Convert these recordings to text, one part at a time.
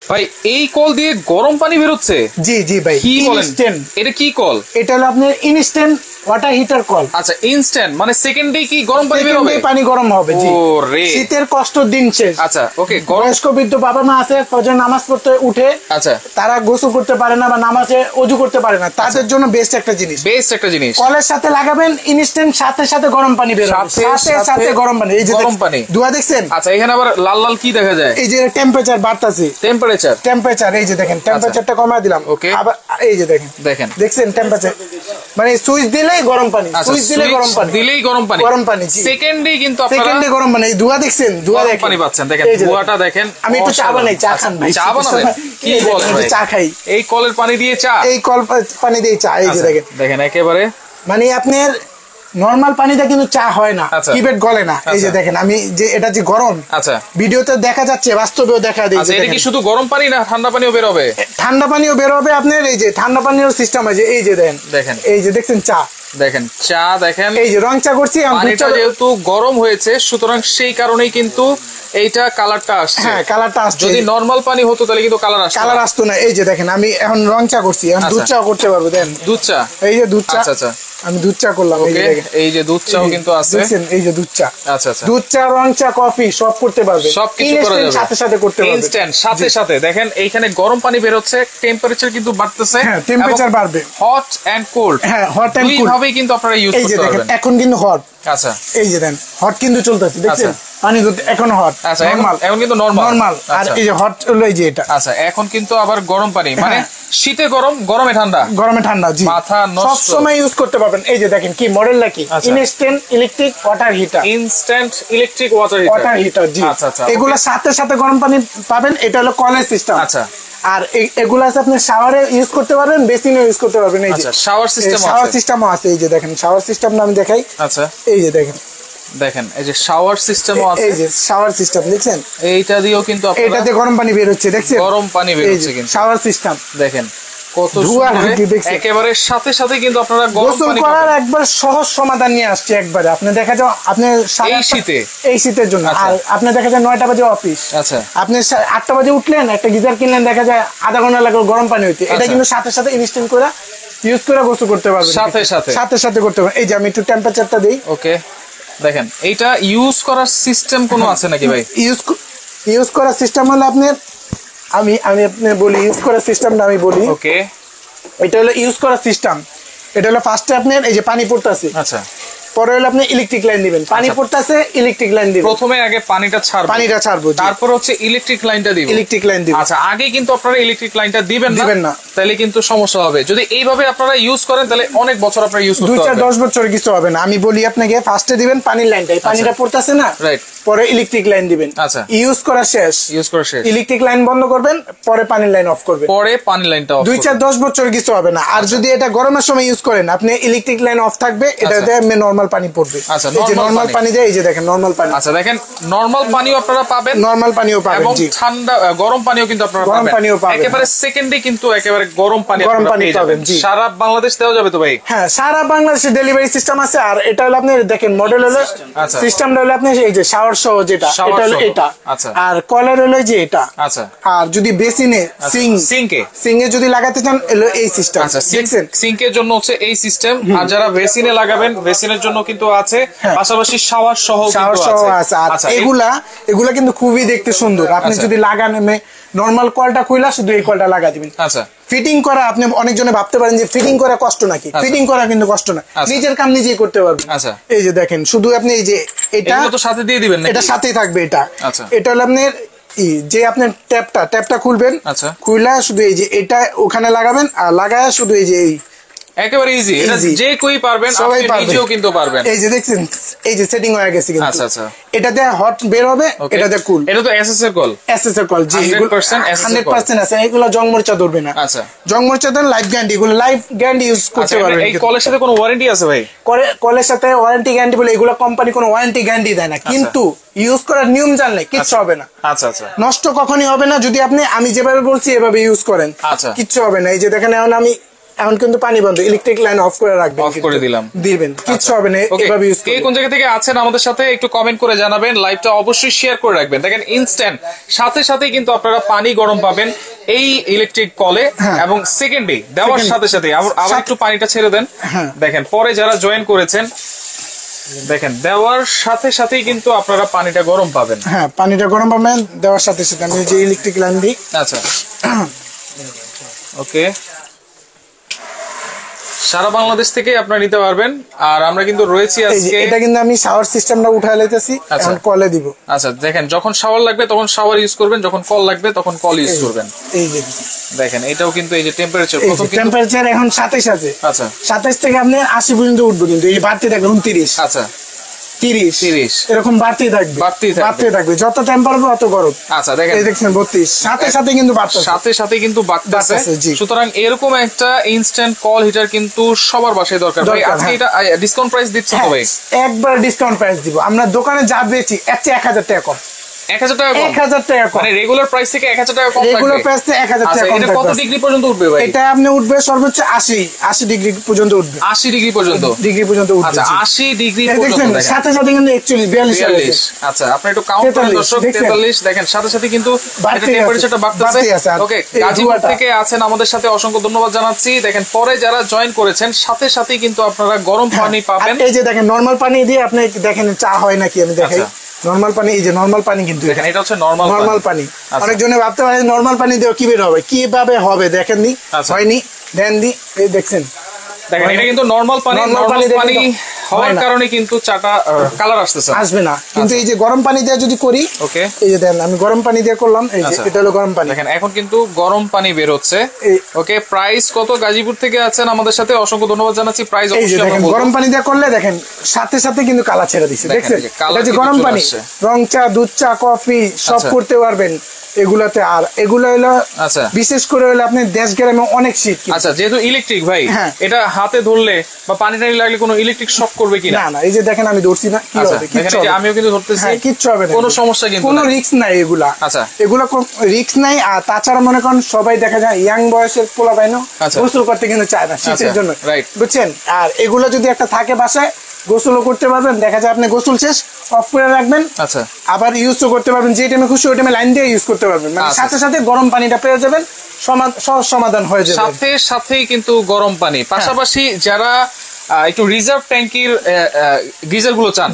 ভাই এই কল দিয়ে গরম পানি বের হচ্ছে? জি জি ভাই, কি বলেন? এটা কি কল? এটা হলো আপনার ইনস্ট্যান্ট ওয়াটার হিটার কল। আচ্ছা, ইনস্ট্যান্ট মানে সেকেন্ডে কি গরম পানি বের হবে? পানি গরম হবে। জি, ওরে শীতের কষ্ট দিন শেষ। আচ্ছা ওকে। বয়স্ক বৃদ্ধ বাবা মা আছে, ফজর নামাজ পড়তে উঠে, আচ্ছা তারা গোসল করতে পারে না বা নামাজে ওযু করতে পারে না, তাদের জন্য বেস্ট একটা জিনিস। বেস্ট একটা জিনিস। কলের সাথে লাগাবেন, ইনস্ট্যান্ট সাথে সাথে গরম পানি বের হবে, সাথে সাথে গরম পানি। এই যে গরম পানি দুয়া দেখছেন? আচ্ছা, এখানে আবার লাল লাল কি দেখা যায়? এই যে টেম্পারেচার বাড়তাছে। টেম্পারেচার এই যে দেখেন, টেম্পারেচারটা কমায় দিলাম। ওকে, আবার এই যে দেখেন দেখছেন টেম্পারেচার, মানে সুইচ দিলেই গরম পানি, সুইচ দিলেই গরম পানি, দিলেই গরম পানি, গরম পানি সেকেন্ডেই কিন্তু আপনারা সেকেন্ডে গরম পানি। এই দুয়া দেখছেন? দুয়া দেখেন পানি পাচ্ছেন। দেখেন দুয়াটা দেখেন। আমি একটু চা বানাই, চা খান ভাই? চা বানাবেন? কি বলেন ভাই? চা খাই এই কলের পানি দিয়ে চা? এই কল পানি দিয়ে চা। এই যে দেখেন, দেখেন একেবারে মানে আপনার নরমাল পানিটা কিন্তু চা হয় না, কিবেট গলে না। এই যে দেখেন, আমি যে এটা যে গরম, আচ্ছা ভিডিওতে দেখা যাচ্ছে, বাস্তবেও দেখা দিয়েছে। এটা কি শুধু গরম পানি না ঠান্ডা পানিও বের হবে? ঠান্ডা পানিও বের হবে আপনার। এই যে ঠান্ডা পানির সিস্টেম আছে। এই যে দেখেন, এই যে দেখছেন চা, দেখেন চা, দেখেন এই যে রং চা করছি। পানিটা যেহেতু গরম হয়েছে, সুতরাং সেই কারণেই কিন্তু এইটা কালারটা আসছে। হ্যাঁ, কালারটা আসছে। যদি নরমাল পানি হতো তাহলে কিন্তু কালার আসতো না। এই যে দেখেন, আমি এখন রং চা করছি, এখন দুধ চা করতে পারবো। দেন দুধ চা, এই যে দুধ চা। আচ্ছা, আমি দুধ চা করলাম। এই যে দুধ চাও কিন্তু আছে, দেখছেন? এই যে দুধ চা। আচ্ছা, দুধ চা, রং চা, কফি সব করতে পারবে, সব কিছু করা যাবে সাথে সাথে করতে পারবে, ইনস্ট্যান্ট সাথে সাথে। দেখেন এইখানে গরম পানি বের হচ্ছে, টেম্পারেচার কিন্তু বাড়তেছে। হ্যাঁ, টেম্পারেচার বাড়বে, হট এন্ড কোল্ড। হ্যাঁ, হট এন্ড কোল্ড দুইভাবেই কিন্তু আপনারা ইউজ করতে পারবেন। এই যে দেখেন, এখন কিন্তু হট। আচ্ছা, এই যে দেন হট কিন্তু চলতেছে, দেখছেন? পানি দুধ এখন হট। আচ্ছা, এখন কিন্তু নরমাল। আর এই যে হট হলো এই যে এটা। আচ্ছা, এখন কিন্তু আবার গরম পানি, মানে শীতে গরম, গরমে ঠান্ডা, গরমে ঠান্ডা। জি, মাথা নষ্ট, সব সময় ইউজ করতে পারবেন। এই যে দেখেন কি মডেলটা কি, instant electric water heater. Instant electric water heater. জি, এগুলা সাথে সাথে গরম পানি পাবেন। এটা হলো কলের সিস্টেম। আচ্ছা, আর এগুলো আছে আপনি শাওয়ারে ইউজ করতে পারবেন, বেসিনে ইউজ করতে পারবেন। এই যে শাওয়ার সিস্টেমও আছে। এই যে দেখেন শাওয়ার সিস্টেমটা আমি দেখাই। আচ্ছা, এই যে দেখেন, এই যে শাওয়ার সিস্টেমও আছে। এই যে শাওয়ার সিস্টেম দেখছেন? এইটা দিয়েও কিন্তু আপনারা, এটাতে গরম পানি বের হচ্ছে, দেখছেন? গরম পানি বের হচ্ছে কিন্তু শাওয়ার সিস্টেম। দেখেন কত সুন্দর, একেবারে সাথে সাথে কিন্তু আপনারা গোসল করার একবার সহজ সমাধান নিয়ে আসছে একবারে। আপনি দেখা যায় আপনি এই শীতের জন্য, আর আপনি দেখা যায় 9টা বাজে অফিস। আচ্ছা, আপনি 8টা বাজে উঠলেন, একটা গিজার কিনলেন, দেখা যায় আধা ঘন্টা লাগলো গরম পানি হইতে। এটা কিন্তু সাথে সাথে ইনস্ট্যান্ট করে ইউজ করে গোসল করতে পারবেন, সাথে সাথে করতে পারবেন। এই যে আমি একটু টেম্পারেচারটা দেই। ওকে, দেখেন এইটা ইউজ করার সিস্টেম কোনো আছে নাকি ভাই? ইউজ করার সিস্টেম হলো আপনার, আমি আপনি বলি ইউজ করার সিস্টেমটা আমি বলি। ওকে, এটা হলো ইউজ করার সিস্টেম। এটা হলো ফার্স্টে আপনার এই যে পানি পড়তেছে। আচ্ছা, পরে হলো আপনি ইলেকট্রিক লাইন দিবেন। পানি পড়তেছে, ইলেকট্রিক লাইন দিবেন। প্রথমে আগে পানিটা ছাড়বো, তারপর হচ্ছে ইলেকট্রিক লাইনটা দিব। আচ্ছা, আগে কিন্তু আপনারা ইলেকট্রিক লাইনটা দিবেন না, তাহলে কিন্তু সমস্যা হবে। যদি এইভাবে আপনারা ইউজ করেন তাহলে অনেক বছর আপনারা ইউজ করতে পারবেন, 2-10 বছর কিছু হবে না। আমি বলি আপনাকে, ফার্স্টে দিবেন পানির লাইনটা, পানিটা পড়তেছে না, রাইট, পরে ইলেকট্রিক লাইন দিবেন। আচ্ছা, ইউজ করা শেষ, ইলেকট্রিক লাইন বন্ধ করবেন, পরে পানির লাইন অফ করবেন, পরে পানির লাইনটা অফ। 2-10 বছর কিছু হবে না। আর যদি এটা গরমের সময় ইউজ করেন, আপনি ইলেকট্রিক লাইন অফ থাকবে, এটাতে নরমাল পানি পড়বে। আচ্ছা, এই যে নরমাল পানি দেয়, এই যে দেখেন নরমাল পানি। আচ্ছা, দেখেন নরমাল পানিও আপনারা পাবেন, নরমাল পানিও পাবেন, এবং ঠান্ডা গরম পানিও কিন্তু আপনারা পাবেন। একেবারে সেকেন্ডে কিন্তু একেবারে গরম পানি পাবেন। সারা বাংলাদেশ দেওয়া যাবে তো ভাই? হ্যাঁ, সারা বাংলাদেশে ডেলিভারি সিস্টেম আছে। আর এটা হলো আপনি দেখেন মডেল হলো, সিস্টেমটা হলো আপনি এই যে শাওয়ার সহ যেটা, এটা হলো এটা। আচ্ছা, আর কলার হলো যে এটা। আচ্ছা, আর যদি বেসিনে সিঙ্কে যদি লাগাতে চান, এলো এই সিস্টেম। আচ্ছা, সিঙ্কের জন্য হচ্ছে এই সিস্টেম। আর যারা বেসিনে লাগাবেন, বেসিনের জন্য কিন্তু আছে, পাশাপাশি শাওয়ার সহ আছে। আচ্ছা, এগুলা কিন্তু খুবই দেখতে সুন্দর। আপনি যদি লাগান, নরমাল কলটা খুইলা শুধু এই কলটা লাগা দিবেন। আচ্ছা, ফিটিং করা, আপনি অনেকজনে ভাবতে পারেন যে ফিটিং করা কষ্ট নাকি, ফিটিং করা কিন্তু কষ্ট না, নিজের কাম নিজেই করতে পারবেন। আচ্ছা, এই যে দেখেন, শুধু আপনি এই যে এটা তো সাথে দিয়ে দিবেন, এটা সাথেই থাকবে এটা। আচ্ছা, এটা হলো আপনার যে আপনার ট্যাপটা খুলবেন। আচ্ছা, খুললা শুধু এই যে এটা ওখানে লাগাবেন, আর লাগায় শুধু এই যে একেবারে ইজি, এটা যে কই পারবেন, আপনি নিজেও কিন্তু পারবেন। এই যে দেখছেন, এই যে সেটিং হয়ে গেছে কিন্তু। আচ্ছা আচ্ছা, এটাতে হট বের হবে, এটাতে কুল। এটা তো এসএস এর কল। জি, 100% আছে। এগুলো জং মরিচা ধরবে না। আচ্ছা, জং মরিচা দেন লাইফ গ্যারান্টি, এগুলো লাইফ গ্যারান্টি ইউজ করতে পারবেন। এই কলের সাথে কোনো ওয়ারেন্টি আছে ভাই? কলের সাথে ওয়ারেন্টি গ্যারান্টি বলে এগুলো কোম্পানি কোনো ওয়ারেন্টি গ্যারান্টি দেয় না, কিন্তু ইউজ করার নিয়ম জানলে কিচ্ছু হবে না। আচ্ছা আচ্ছা, নষ্ট কখনই হবে না যদি আপনি আমি যেভাবে বলছি এভাবে ইউজ করেন। আচ্ছা, কিচ্ছু হবে না। এই যে দেখেন, এখন আমি এখন কিন্তু পানি বন্ধ, ইলেকট্রিক লাইন অফ করে রাখবেন, অফ করে দিলাম, দিবেন, কিচ্ছু হবে না। এভাবে ইউজ করবেন। কোন জায়গা থেকে আছেন আমাদের সাথে একটু কমেন্ট করে জানাবেন, লাইভটা অবশ্যই শেয়ার করে রাখবেন। দেখেন ইনস্ট্যান্ট সাথে সাথেই কিন্তু আপনারা পানি গরম পাবেন এই ইলেকট্রিক কলে, এবং সেকেন্ডে দেওয়ার সাথে সাথে আবার একটু পানিটা ছেড়ে দেন। দেখেন পরে যারা জয়েন করেছেন, দেখেন দেওয়ার সাথে সাথেই কিন্তু আপনারা পানিটা গরম পাবেন। হ্যাঁ, পানিটা গরম পাবেন দেওয়ার সাথে সাথে। আমি যে ইলেকট্রিক লাইন দিই। আচ্ছা, ওকে, সারা বাংলাদেশ থেকে আপনারা নিতে পারবেন। আর আমরা কিন্তু রয়েছি আজকে, এটা কিন্তু আমি শাওয়ার সিস্টেমটা উঠায় লইতেছি, এখন কলে দিব। আচ্ছা, দেখেন যখন শাওয়ার লাগবে তখন শাওয়ার ইউজ করবেন, যখন কল লাগবে তখন কল ইউজ করবেন। এই যে দেখেন এটাও কিন্তু এই যে টেম্পারেচার, প্রথম কিন্তু টেম্পারেচার এখন 27 আছে। আচ্ছা, 27 থেকে আপনি 80 পর্যন্ত উঠবে, কিন্তু এই বাড়তে থাকবে 29। আচ্ছা, 30 এরকম বাড়তেই থাকবে, যত টেম্পারেচার অত গরম। আচ্ছা, দেখেন এই দেখছেন 32, সাথে সাথে কিন্তু বাড়তেছে, সাথে সাথে কিন্তু বাড়তেছে। সুতরাং এরকম একটা ইনস্ট্যান্ট কল হিটার কিন্তু সবার বাসায় দরকার ভাই। আজকে এটা ডিসকাউন্ট প্রাইস দিচ্ছেন তো ভাই? একবার ডিসকাউন্ট প্রাইস দিব। আমরা দোকানে যা বেচি এর চেয়ে 1000 টাকা কম। 1000 টাকা কম, 1000 টাকা কম, মানে রেগুলার প্রাইস থেকে 1000 টাকা কম, রেগুলার প্রাইস থেকে 1000 টাকা কম। এটা কত ডিগ্রি পর্যন্ত উঠবে ভাই? এটা আপনি উঠবে সর্বোচ্চ 80 ডিগ্রি পর্যন্ত উঠবে। 80 ডিগ্রি পর্যন্ত উঠবে। আচ্ছা, 80 ডিগ্রি পর্যন্ত, দেখেন সাথে সাথে কিন্তু 41 42। আচ্ছা, আপনি একটু কাউন্ট করেন দর্শক, 43। দেখেন সাথে সাথে কিন্তু এটা টেম্পারেচারটা বাড়তেছে। ওকে, গাজীপুর থেকে আছেন আমাদের সাথে, অসংখ্য ধন্যবাদ জানাচ্ছি। দেখেন পরে যারা জয়েন করেছেন সাথে সাথেই কিন্তু আপনারা গরম পানি পাবেন। এই যে দেখেন নরমাল পানি দিয়ে আপনি দেখেন চা হয় নাকি, আমি দেখাই। নরমাল পানি, এই যে নরমাল পানি, কিন্তু দেখেন এটা হচ্ছে নরমাল পানি। অনেকজনে ভাবতে পারে নরমাল পানি দিয়ে কি বের হবে, কিভাবে হবে দেখেন নি, হয়নি, দেন দি, এই দেখছেন দেখেন এটা কিন্তু নরমাল পানি। নরমাল পানি হওয়ার কারণে কিন্তু চাটা কালার আসবে না, কিন্তু এই যে গরম পানি দিয়ে যদি করি, ওকে, এই যে দেন আমি গরম পানি দিয়ে করলাম, এই যে এটা হলো গরম পানি। দেখেন এখন কিন্তু গরম পানি বের হচ্ছে। ওকে, প্রাইস কত? গাজীপুর থেকে আছেন আমাদের সাথে, অসংখ্য ধন্যবাদ জানাচ্ছি। প্রাইস অবশ্যই আমরা বলবো। গরম পানি দিয়ে করলে দেখেন সাথে সাথে কিন্তু কালার ছেড়ে দিচ্ছে, দেখছেন? এটা যে গরম পানি, রং চা, দুধ চা, কফি সব করতে পারবেন এগুলাতে। আর এগুলো হলো বিশেষ করে হলো আপনি দেশ গ্রামে অনেক শীত। আচ্ছা, যেহেতু ইলেকট্রিক ভাই, এটা হাতে ধরলে বা পানি টানি লাগলে কোনো ইলেকট্রিক শক করবে কিনা? না, এই যে দেখেন আমি ধরছি না, কি হবে? কিচ্ছু হবে না, আমিও কিন্তু ধরতেছি, কিচ্ছু হবে না, কোনো সমস্যা কিন্তু কোনো রিস্ক নাই এগুলা। আচ্ছা, এগুলা রিস্ক নাই। আর তাছাড়া মনে করেন সবাই দেখা যায় ইয়াং বয়সের পোলা বাইনো গোসল করতে কিন্তু চায় না শীতের জন্য, বুঝছেন? আর এগুলো যদি একটা থাকে বাসায়, গোসলও করতে পারবেন। দেখা যায় আপনি গোসল শেষ অফ করে রাখবেন, আচ্ছা, আবার ইউজও করতে পারবেন, যে টাইমে খুশি ওই টাইমে লাইন দিয়ে ইউজ করতে পারবেন। মানে সাথে সাথে গরম পানিটা পেয়ে যাবেন, সহজ সমাধান হয়ে যাবে। সাথে সাথেই কিন্তু গরম পানি। পাশাপাশি যারা একটু রিজার্ভ ট্যাঙ্কির গিজার গুলো চান,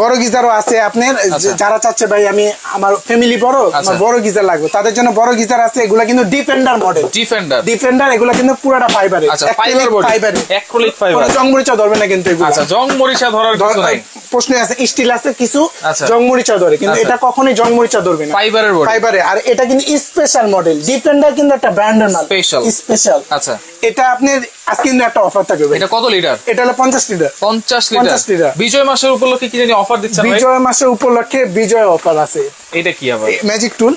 বড় গিজারও আছে আপনার। যারা চাচ্ছে ভাই আমি আমার ফ্যামিলি বড়, আমার বড় গিজার লাগবে, তাদের জন্য বড় গিজার আছে। এগুলা কিন্তু ডিফেন্ডার মডেল, ডিফেন্ডার এগুলা কিন্তু পুরোটা ফাইবারের, অ্যাক্রিলিক ফাইবার, জং মরিচা ধরবে না কিন্তু এগুলো। আচ্ছা, জং মরিচা ধরার কিছু নাই। প্রশ্ন আছে, স্টিল আছে কিছু, জং মরিচা ধরে, কিন্তু এটা কখনোই জং মরিচা ধরবে না, ফাইবারে। আর এটা কিন্তু স্পেশাল মডেল, ডিফেন্ডার কিন্তু একটা ব্র্যান্ডের নাম, স্পেশাল। আচ্ছা, এটা আপনার আজকে কিন্তু একটা অফার থাকবে। এটা কত লিটার? এটা হলো 50 লিটার। 50 লিটার। বিজয় মাসের উপলক্ষে কি জানি অফার দিচ্ছেন ভাই? বিজয় মাসের উপলক্ষে বিজয় অফার আছে। এটা কি আবার? ম্যাজিক টুল,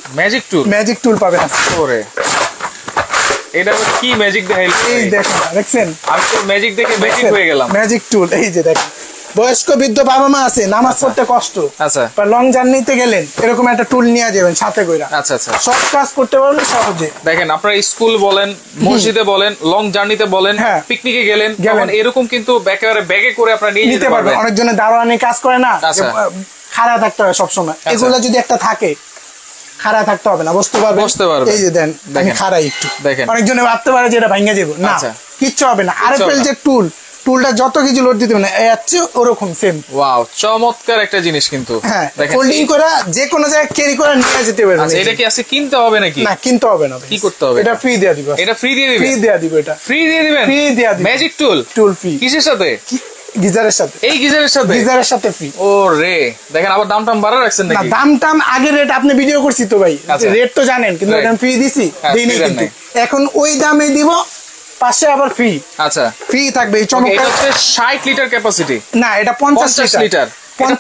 ম্যাজিক টুল পাবেন আজকে। ওরে, এটা কি ম্যাজিক দেখাইল? এই দেখছেন, আমি তো ম্যাজিক দেখে ম্যাজিক হয়ে গেলাম। ম্যাজিক টুল, এই যে দেখেন। বয়স্ক বৃদ্ধ বাবা মা আছে, নামাজ পড়তে কষ্ট, আচ্ছা, বা লং জার্নিতে গেলেন, এরকম একটা টুল নিয়ে যাবেন সাথে কইরা। আচ্ছা আচ্ছা, সব কাজ করতে পারবেন সহজে। দেখেন আপনারা স্কুল বলেন, মসজিদে বলেন, লং জার্নিতে বলেন, পিকনিকে গেলেন, তখন এরকম কিন্তু একেবারে ব্যাগে করে আপনারা নিয়ে যেতে পারবেন। অনেকজনে দারোয়ানি কাজ করে না, খাড়া থাকতে হয় সবসময়। এগুলো যদি একটা থাকে, খাড়া থাকতে হবে না, বসতে পারবে। এই যে দেন, আমি খাড়াই একটু, দেখেন অনেকজনে ভাবতে পারে যে এটা ভাঙা যাবে না, কিচ্ছু হবে না। আরএফএল যে টুলটা যত কিছু লোড দিতে হবে ওরকম সেম। ওয়াও, চমৎকার একটা জিনিস কিন্তু। হ্যাঁ, ফোল্ডিং করে যে কোনো জায়গায় ক্যারি করে নিয়ে যেতে পারবেন। আচ্ছা, এটা কি আছে কিনতে হবে নাকি? না, কিনতে হবে না। কি করতে হবে? এটা ফ্রি দিয়ে দিব। এটা ফ্রি দিয়ে দিবেন? ফ্রি দিয়ে দিব। এটা ফ্রি দিয়ে দিবেন? ফ্রি দিয়ে দিব। ম্যাজিক টুল ফ্রি। কিসের সাথে? গিজারের সাথে। এই গিজারের সাথে? গিজারের সাথে ফ্রি। ও রে, দেখেন আবার দাম টাম বাড়া রাখছেন নাকি? না, দাম টাম আগে রেট আপনি ভিডিও করছি তো ভাই, রেট তো জানেন, কিন্তু এটা ফ্রি দিছি, দেইনি কিন্তু। এখন ওই দামে দিব, পাশে আবার ফ্রি। আচ্ছা, ফ্রি থাকবে। এই চমৎকার। এটা হচ্ছে 60 লিটার ক্যাপাসিটি। না, এটা 50 লিটার।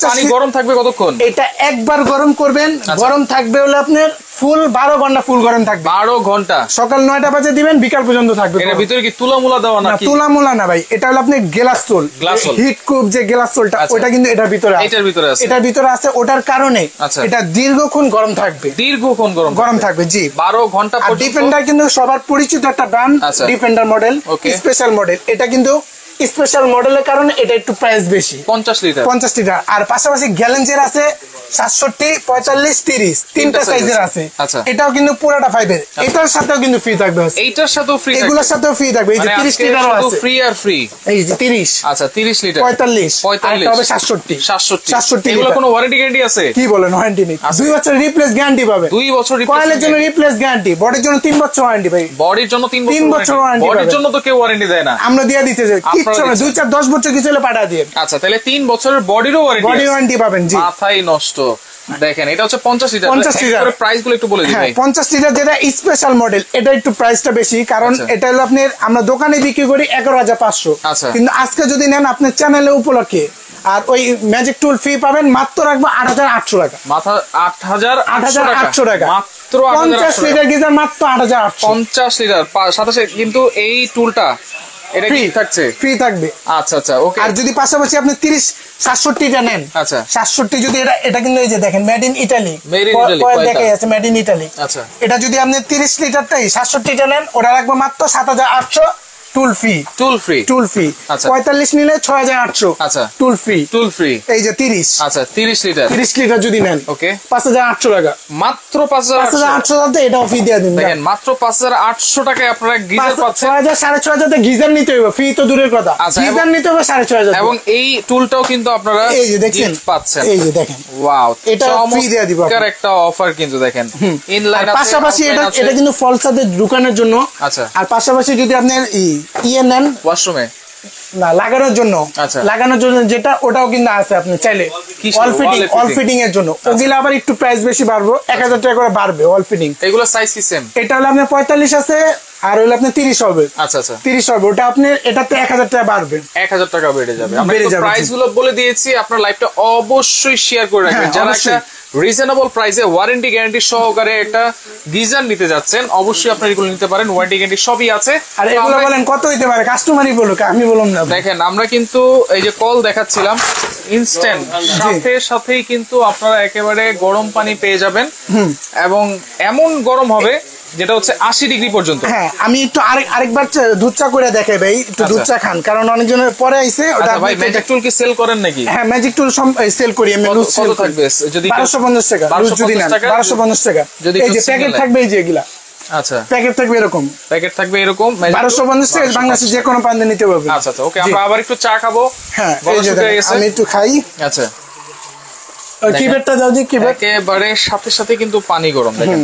পানি গরম থাকবে কতক্ষণ? এটা একবার গরম করবেন, গরম থাকবে হলো আপনার ফুল 12 ঘন্টা ফুল গরম থাকবে। 12 ঘন্টা, সকাল 9টা বাজে দিবেন, বিকাল পর্যন্ত থাকবে। এর ভিতরে কি তুলা মুলা দেওয়া নাকি? তুলা মুলা না ভাই, এটা হলো আপনি গ্লাস সোল, হিট কুপ যে গ্লাস সোলটা ওটা কিন্তু এটার ভিতরে আছে। এটার ভিতরে আছে, এটার ভিতরে আছে। ওটার কারণে এটা দীর্ঘক্ষণ গরম থাকবে, দীর্ঘক্ষণ গরম থাকবে। জি 12 ঘন্টা পর্যন্ত। ডিফেন্ডার কিন্তু সবার পরিচিত একটা brand, defender model, special model. এটা কিন্তু স্পেশাল মডেলের কারণে এটা একটু প্রাইস বেশি, 50 লিটার। আর পাশাপাশি গ্যালেঞ্জের আছে 67, 45, 30 তিনটা সাইজের আছে। এটাও কিন্তু পুরোটা ফাইবার। এটার সাথেও কিন্তু ফ্রি থাকবে, এইটার সাথেও ফ্রি, এগুলোর সাথেও ফ্রি থাকবে। এই যে 30 লিটারও আছে, ফ্রি আর ফ্রি। এই যে 30, আচ্ছা 30 লিটার, 45 আর হবে 67। এগুলো কোনো ওয়ারেন্টি গ্যারান্টি আছে? কি বলেন, ওয়ারেন্টি নেই। 2 বছর রিপ্লেস গ্যারান্টি পাবে। 2 বছর কয়েলের জন্য রিপ্লেস গ্যারান্টি, বডির জন্য 3 বছর ওয়ারেন্টি ভাই। বডির জন্য 3 বছর ওয়ারেন্টি। বডির জন্য তো কেউ ওয়ারেন্টি দেয় না, আমরা দিয়ে দিতে চাই। কিচ্ছু না, 2, 4, 10 বছর কিছু হলে পাঠা দিয়ে। আচ্ছা তাহলে 3 বছরের বডিরও ওয়ারেন্টি পাবেন। জি মাথায় নষ্ট। দেখেন এটা হচ্ছে 50 লিটার। 50 লিটার প্রাইস গুলো একটু বলে দিই ভাই। 50 লিটার যেটা স্পেশাল মডেল, এটা একটু প্রাইসটা বেশি, কারণ এটা হলো আপনার আমরা দোকানে বিক্রি করি 11,500, কিন্তু আজকে যদি নেন আপনার চ্যানেলে উপলক্ষে আর ওই ম্যাজিক টুল ফ্রি পাবেন, মাত্র রাখবো 8,800 টাকা। মাত্র 8,800 টাকা মাত্র। 50 লিটার গিজার মাত্র 8,800। 50 লিটার সাথে কিন্তু এই টুলটা এটা ফ্রি থাকছে, ফ্রি থাকবে। আচ্ছা আচ্ছা ওকে। আর যদি পাশাপাশি আপনি 30, 67টা নেন, আচ্ছা 67 যদি এটা কিন্তু এই যে দেখেন মেড ইন ইতালি, দেখা যাচ্ছে মেড ইন ইতালি। আচ্ছা এটা যদি আপনি 30 লিটারটাই 67টা নেন, ওটা রাখবো মাত্র 7,800 টুল ফ্রি। 45 নিলে 6,800। আচ্ছা টুল ফ্রি। এই যে 30, আচ্ছা 30 লিটার যদি নেন, ওকে 5,800 টাকা মাত্র। 5,800 টাকা এটাও ফ্রি দিয়ে দিন। দেখেন মাত্র 5,800 টাকায় আপনারা গিজার পাচ্ছেন। 6,000, 6,500 টাকা গিজার নিতে হবে, ফ্রি তো দূরের কথা, গিজার নিতে হবে 6,500। এবং এই টুলটাও কিন্তু আপনারা এই যে দেখছেন পাচ্ছেন, এই যে দেখেন, ওয়াও এটা ফ্রি দিয়ে দিব। একটা অফার কিন্তু দেখেন ইনলাইন আছে। পাশাপাশি এটা কিন্তু ফলসাতে ঢুকানোর জন্য। আচ্ছা আর পাশাপাশি যদি আপনার ইয়ে নেন ওয়াশরুমে না লাগানোর জন্য যেটা, ওটাও কিন্তু আছে। আপনি চাইলে অল ফিটিং এর জন্য ওগুলো আবার একটু প্রাইস বেশি বাড়বো, 1,000 টাকা করে বাড়বে অল ফিটিং। এগুলো সাইজ কি সেম? এটা হলো আপনার 45 আছে, আর হলো আপনার 30 হবে। আচ্ছা আচ্ছা 30 হবে, ওটা আপনার এটাতে 1,000 টাকা বাড়বে, 1,000 টাকা বেড়ে যাবে। আমরা প্রাইস গুলো বলে দিয়েছি, আপনার লাইভটা অবশ্যই শেয়ার করে রাখবেন। যারা একটা রিজনেবল প্রাইসে ওয়ারেন্টি গ্যারান্টি সহকারে একটা গিজার নিতে যাচ্ছেন, অবশ্যই আপনারা এগুলো নিতে পারেন, ওয়ারেন্টি গ্যারান্টি সবই আছে। আর এগুলো বলেন কত হইতে পারে, কাস্টমারই বলুক, আমি বললাম না। দেখেন আমরা কিন্তু এই যে কল দেখাচ্ছিলাম ইনস্ট্যান্ট, সাথেই কিন্তু আপনারা একেবারে গরম পানি পেয়ে যাবেন, এবং এমন গরম হবে যেটা হচ্ছে 80 ডিগ্রি পর্যন্ত। হ্যাঁ আমি একটু আরেকবার দুধ চা করে দেখাই ভাই, একটু দুধ চা খান, কারণ অনেকজনের পরে আইছে। ভাই ম্যাজিক টুল কি সেল করেন নাকি? হ্যাঁ ম্যাজিক টুল সেল করি আমি। লুজ সেল থাকবে যদি 1250 টাকা, লুজ যদি নেন 1250 টাকা। এই যে প্যাকেট থাকবে, এই যে এগুলা, আচ্ছা প্যাকেট থাকবে এরকম, 1250 টাকা বাংলাদেশে যে কোনো প্রান্তে নিতে পারবেন। আচ্ছা আচ্ছা ওকে, আমরা আবার একটু চা খাবো। হ্যাঁ আমি একটু খাই। আচ্ছা কিবেটটা দাও জি, কিবেট একেবারে সাথে কিন্তু পানি গরম। দেখেন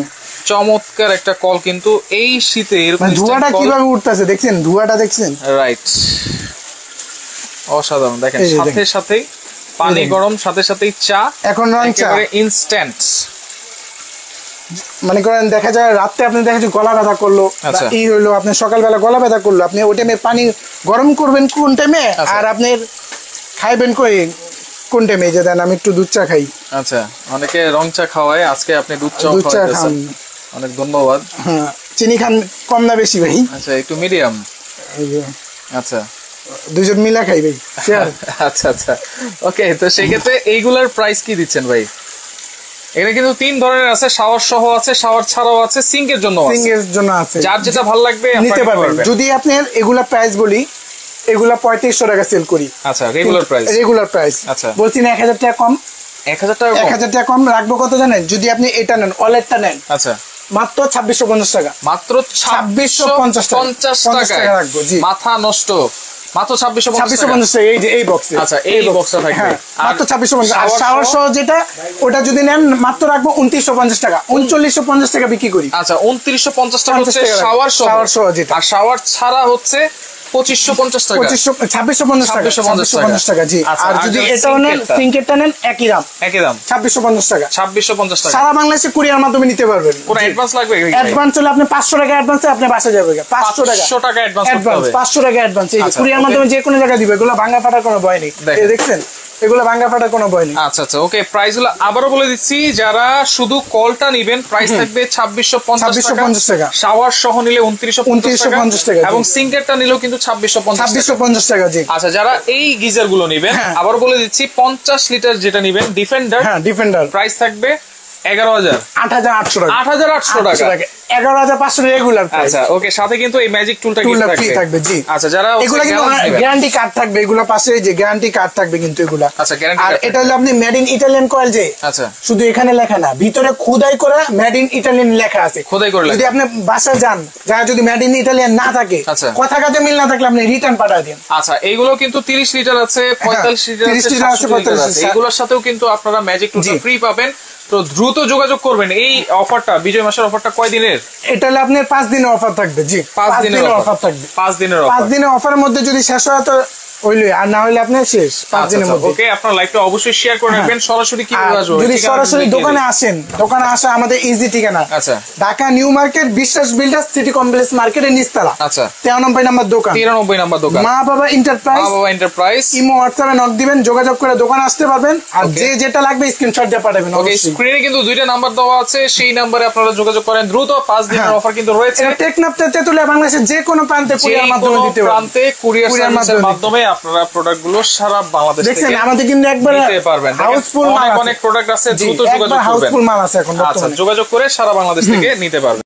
চমৎকার একটা কল কিন্তু এই শীতে। ধোঁয়াটা কিভাবে উঠতেছে দেখছেন, ধোঁয়াটা দেখছেন, রাইট অসাধারণ। দেখেন সাথেই পানি গরম, সাথেই চা। এখন একেবারে ইনস্ট্যান্ট। মানে করেন দেখা যায় রাতে আপনি দেখা যায় গলা ব্যথা করলো, এই হইলো আপনার সকালবেলা গলা ব্যথা করলো, আপনি ওই টাইমে পানি গরম করবেন কোন টাইমে, আর আপনার খাইবেন কোন টাইমে। যে দেন আমি একটু দুধ চা খাই। আচ্ছা অনেকে রং চা খাওয়ায়, আজকে আপনি দুধ চা খান, অনেক ধন্যবাদ। হ্যাঁ চিনি খান কম না বেশি ভাই? আচ্ছা একটু মিডিয়াম। আচ্ছা দুজন মিলা খাই ভাই। আচ্ছা আচ্ছা ওকে। তো সেক্ষেত্রে এইগুলার প্রাইস কি দিচ্ছেন ভাই? এখানে কিন্তু 3 ধরনের আছে, শাওয়ার সহ আছে, শাওয়ার ছাড়াও আছে, সিঙ্কের জন্য আছে। যার যেটা ভালো লাগবে নিতে পারবেন। যদি আপনার এগুলা প্রাইস বলি, এগুলা 3500 টাকা সেল করি। আচ্ছা রেগুলার প্রাইস। আচ্ছা বলছি না 1,000 টাকা কম, 1,000 টাকা কম রাখবো। কত জানেন? যদি আপনি এটা নেন, ওয়ালেটটা নেন, আচ্ছা মাত্র 2650 টাকা, মাত্র 2650 টাকা রাখবো। জি মাথা নষ্ট, মাত্র 2650 টাকা। এই যে এই বক্সে, আচ্ছা এই বক্সটা থাকবে মাত্র 2650। আর শাওয়ার সহ যেটা, ওটা যদি নেন মাত্র রাখবো 2950 টাকা, 3950 টাকা বিক্রি করি। আচ্ছা 2950 টাকা হচ্ছে শাওয়ার সহ যেটা, আর শাওয়ার ছাড়া হচ্ছে 2550 টাকা, 2650 টাকা। জি আর যদি এটাও নেন, সিঙ্কেরটা নেন, একই দাম 2650 টাকা। সারা বাংলাদেশে কুরিয়ার মাধ্যমে নিতে পারবেন। কোন অ্যাডভান্স লাগবে? অ্যাডভান্স হলে আপনি 500 টাকা অ্যাডভান্স, আপনি বাসা যাবে 500 টাকা অ্যাডভান্স, 500 টাকা অ্যাডভান্স। এই কুরিয়ার মাধ্যমে যে কোনো জায়গায় দিবে, এগুলো ভাঙা ফাটার কোনো ভয় নেই। দেখছেন এগুলো ভাঙা ফাটার কোনো ভয় নেই। আচ্ছা আচ্ছা ওকে, প্রাইস গুলো আবারও বলে দিচ্ছি, যারা শুধু কলটা নিবেন প্রাইস থাকবে 2650 টাকা, শাওয়ার সহ নিলে 2950 টাকা, এবং সিঙ্কেরটা নিলেও কিন্তু 2650 টাকা। জি আচ্ছা, যারা এই গিজার গুলো নিবেন আবার বলে দিচ্ছি 50 লিটার যেটা নিবেন ডিফেন্ডার, ডিফেন্ডার প্রাইস থাকবে 11,000 8,800 টাকা, 8,800 টাকা, 11,500 রেগুলার প্রাইস। আচ্ছা ওকে, সাথে কিন্তু এই ম্যাজিক টুলটা ফ্রি থাকবে। জি আচ্ছা, যারা এগুলা কিন্তু গ্যারান্টি কার্ড থাকবে, এগুলা পাশে যে গ্যারান্টি কার্ড থাকবে কিন্তু এগুলা। আচ্ছা, গ্যারান্টি আর এটা হলো আপনি মেড ইন ইটালিয়ান কয়েল, যে আচ্ছা শুধু এখানে লেখা না, ভিতরে খোদাই করে মেড ইন ইটালিয়ান লেখা আছে, খোদাই করে। যদি আপনি বাসায় যান, যারা যদি মেড ইন ইটালিয়ান না থাকে, কথা কাজে মিল না থাকলে আপনি রিটার্ন পাঠিয়ে দিন। আচ্ছা, এইগুলো কিন্তু 30 লিটার আছে, 45 লিটার আছে, 45 আছে, এগুলোর সাথেও কিন্তু আপনারা ম্যাজিক টুলটা ফ্রি পাবেন। তো দ্রুত যোগাযোগ করবেন। এই অফারটা, বিজয় মাসের অফারটা কয় দিনের? এটা হলো আপনার 5 দিনের অফার থাকবে। জি 5 দিনের অফার থাকবে। 5 দিনের অফারের মধ্যে যদি শেষ হয় তো হইলো, আর না হইলে আপনার শেষ 5 দিনের মধ্যে। ওকে, আপনার লাইভটা অবশ্যই শেয়ার করে রাখবেন। সরাসরি কি আসবে, যদি সরাসরি দোকানে আসেন, দোকানে আসা আমাদের ইজি ঠিকানা, আচ্ছা ঢাকা নিউ মার্কেট বিশ্বাস বিল্ডার্স সিটি কমপ্লেক্স মার্কেটের নিচতলা, আচ্ছা 93 নম্বর দোকান, 93 নম্বর দোকান, মা বাবা এন্টারপ্রাইজ। ইমো হোয়াটসঅ্যাপে নক দিবেন, যোগাযোগ করে দোকানে আসতে পারবেন। আর যে যেটা লাগবে স্ক্রিনশট দিয়ে পাঠাবেন। ওকে, স্ক্রিনে কিন্তু দুইটা নাম্বার দেওয়া আছে, সেই নম্বরে আপনারা যোগাযোগ করেন দ্রুত। 5 দিনের অফার কিন্তু রয়েছে। টেকনাফ তেতুলিয়া বাংলাদেশের যে কোনো প্রান্তে কুরিয়ার মাধ্যমে দিতে পারবেন, প্রান্তে কুরিয়ার সার্ভিসের মাধ্যমে আপনারা প্রোডাক্ট গুলো সারা বাংলাদেশ থেকে দেখছেন। আমাদের কিন্তু একবারে নিতে পারবেন। হাউসফুল মাল, অনেক প্রোডাক্ট আছে, দ্রুত যোগাযোগ করবেন। হাউসফুল মাল আছে এখন। আচ্ছা, যোগাযোগ করে সারা বাংলাদেশ থেকে নিতে পারবেন।